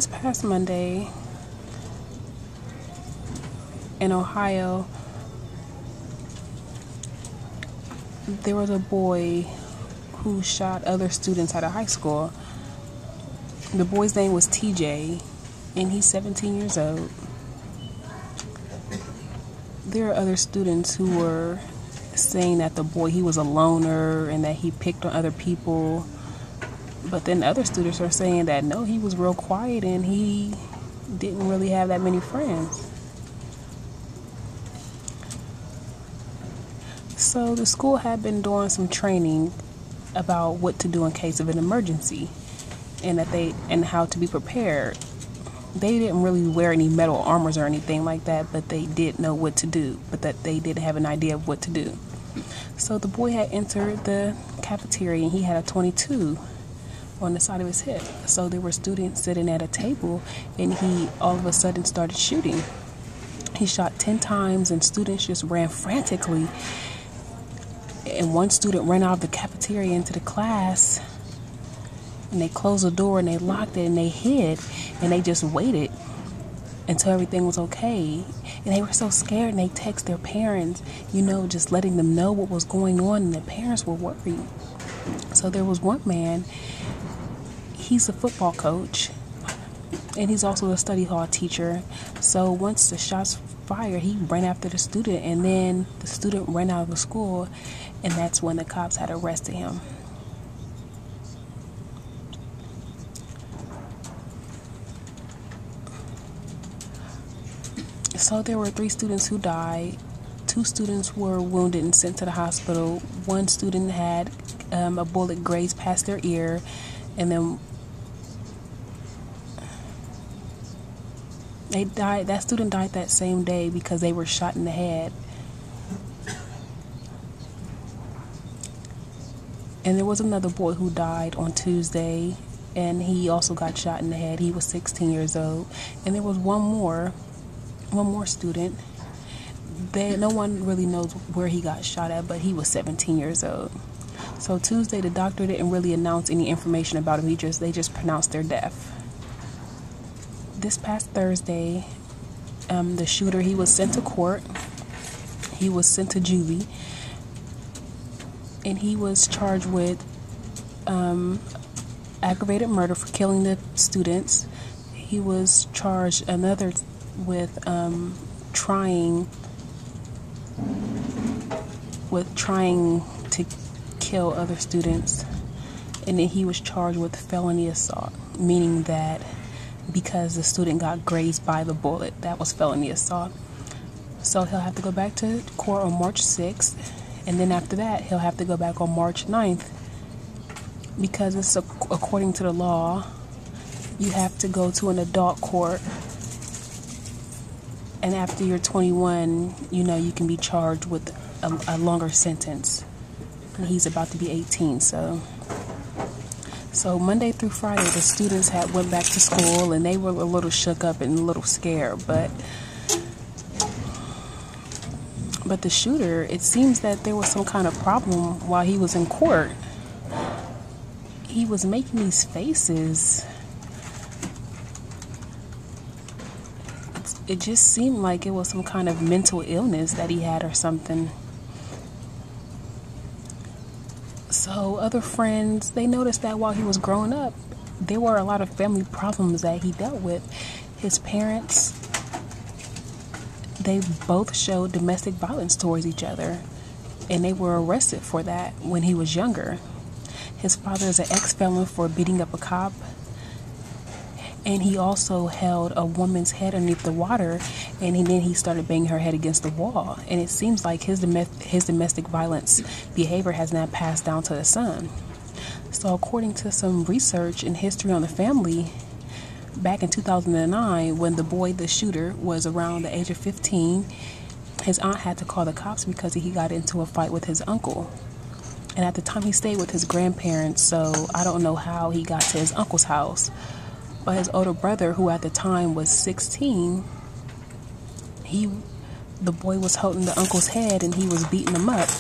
This past Monday in Ohio, there was a boy who shot other students at a high school. The boy's name was TJ, and he's 17 years old. There are other students who were saying that the boy, he was a loner and that he picked on other people. But then other students are saying that no, he was real quiet and he didn't really have that many friends. So the school had been doing some training about what to do in case of an emergency and how to be prepared. They didn't really wear any metal armors or anything like that, but they did know what to do, but that they did have an idea of what to do. So the boy had entered the cafeteria and he had a .22 on the side of his hip. So there were students sitting at a table and he all of a sudden started shooting. He shot 10 times and students just ran frantically. And one student ran out of the cafeteria into the class and they closed the door and they locked it and they hid and they just waited until everything was okay. And they were so scared and they text their parents, just letting them know what was going on, and the parents were worried. So there was one man, he's a football coach and he's also a study hall teacher. So once the shots fired, he ran after the student and then the student ran out of the school, and that's when the cops had arrested him. So there were 3 students who died. 2 students were wounded and sent to the hospital. 1 student had a bullet grazed past their ear, and then they died. That student died that same day because they were shot in the head. And there was another boy who died on Tuesday, and he also got shot in the head. He was 16 years old. And there was one more student. No one really knows where he got shot at, but he was 17 years old. So Tuesday, the doctor didn't really announce any information about him. They just pronounced their death. This past Thursday, the shooter, he was sent to court. He was sent to juvie. And he was charged with aggravated murder for killing the students. He was charged with trying to kill other students. And then he was charged with felony assault, meaning that because the student got grazed by the bullet, that was felony assault. So he'll have to go back to court on March 6th. And then after that, he'll have to go back on March 9th, because it's according to the law, you have to go to an adult court. And after you're 21, you can be charged with a longer sentence. And he's about to be 18, so Monday through Friday, the students went back to school, and they were a little shook up and a little scared, but the shooter, it seems that there was some kind of problem while he was in court. He was making these faces. It just seemed like it was some kind of mental illness that he had or something. So other friends, they noticed that while he was growing up, there were a lot of family problems that he dealt with. His parents, they both showed domestic violence towards each other, and they were arrested for that when he was younger. His father is an ex-felon for beating up a cop, and he also held a woman's head underneath the water, and then he started banging her head against the wall. And it seems like his domestic violence behavior has now passed down to the son. So according to some research and history on the family, back in 2009, when the shooter, was around the age of 15, his aunt had to call the cops because he got into a fight with his uncle. And at the time, he stayed with his grandparents, so I don't know how he got to his uncle's house. But his older brother, who at the time was 16, the boy was holding the uncle's head and he was beating him up.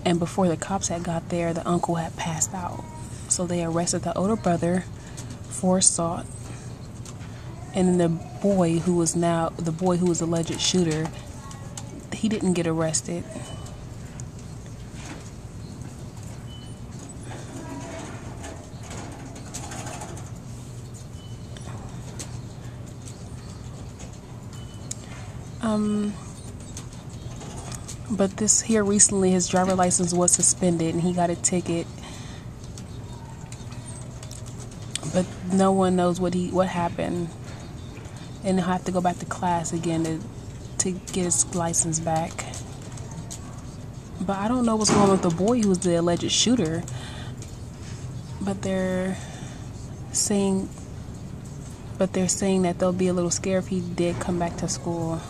And before the cops had got there, the uncle had passed out. So they arrested the older brother for assault, And the boy who was the alleged shooter, he didn't get arrested. But this here recently, his driver license was suspended and he got a ticket. But no one knows what happened. And he'll have to go back to class again to get his license back. But I don't know what's going on with the boy who was the alleged shooter. But they're saying that they'll be a little scared if he did come back to school.